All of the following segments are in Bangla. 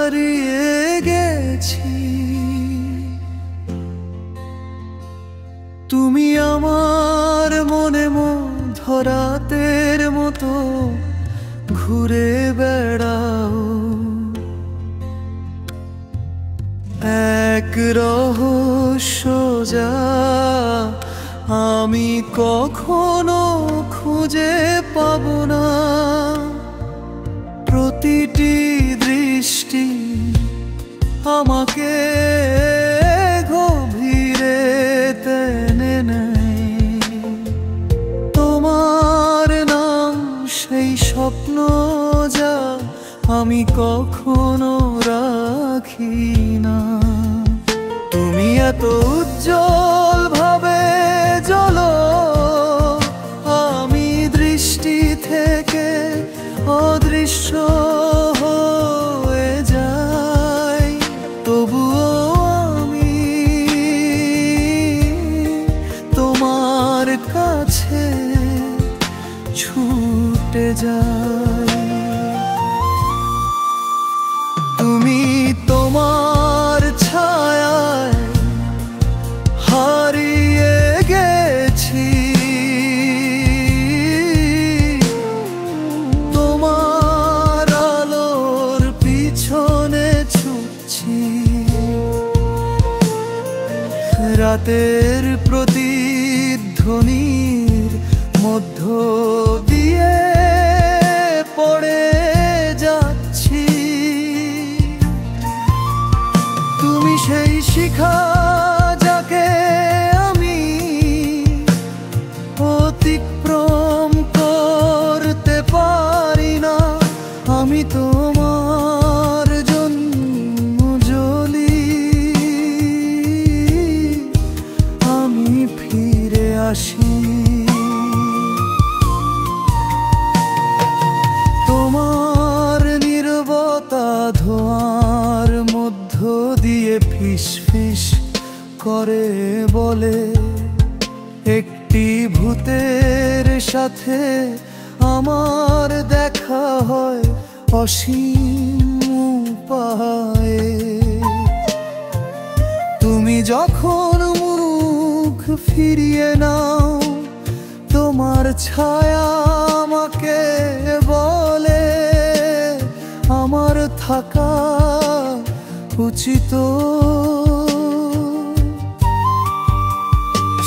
হারিয়ে গেছি। তুমি আমার মনে ধরাতের মতো ঘুরে বেড়াও, এক রহস্য যা আমি কখনো খুঁজে পাব না। প্রতিটি দৃষ্টি আমাকে গভীরে টেনে নেয়। তোমার নাম সেই স্বপ্ন যা আমি কখনো রাখি না। তুমি এত উজ্জ্বল ভাবে জ্বলো, আমি দৃষ্টি থেকে অদৃশ্য হয়ে যাই। তবুও আমি তোমার কাছে ছুটে যাই। তুমি তোমার ছায়ায় হারিয়ে গেছি, তোমার আলোর পিছনে ছুটছি। রাতের প্রতিধ্বনির মধ্য দিয়ে পড়ে যাচ্ছি। তুমি সেই শিখা যাকে আমি অতিক্রম করতে পারি না। আমি তোমার জন্য জ্বলি, আমি ফিরে আসি। তোমার নীরবতা ধোঁয়ার মধ্য দিয়ে ফিস ফিস করে বলে, একটি ভূতের সাথে আমার দেখা হয় অসীম উপায়ে। তুমি যখন মুখ ফিরিয়ে নাও, তোমার ছায়া আমাকে বলে আমার থাকা উচিত।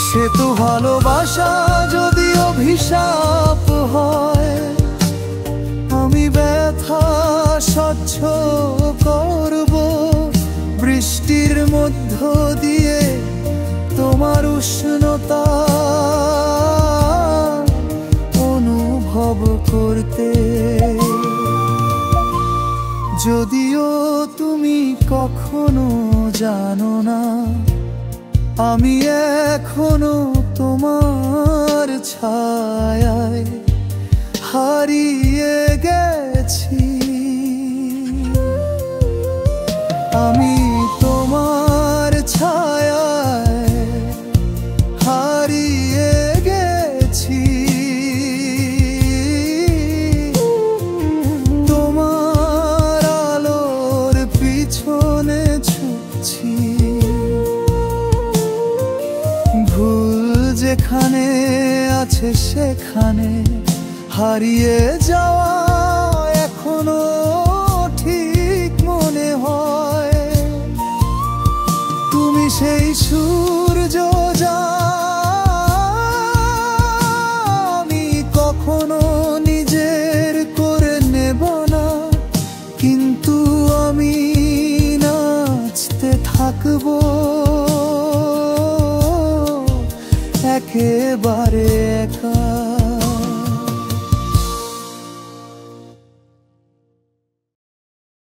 সে তো ভালোবাসা যদি অভিশাপ হয়, আমি ব্যথা সহ্য করব। বৃষ্টির মধ্য দিয়ে তোমার উষ্ণতা অনুভব করতে। যদিও তুমি কখনো জানো না, আমি এখনো তোমার ছায়ায় হারিয়ে গেছি। আমি তোমার ছায়ায় হারিয়ে গেছি। তোমার আলোর পিছনে ছুটছি। ভুল যেখানে আছে সেখানে হারিয়ে যাওয়া এখনো ঠিক মনে হয়। তুমি সেই সুর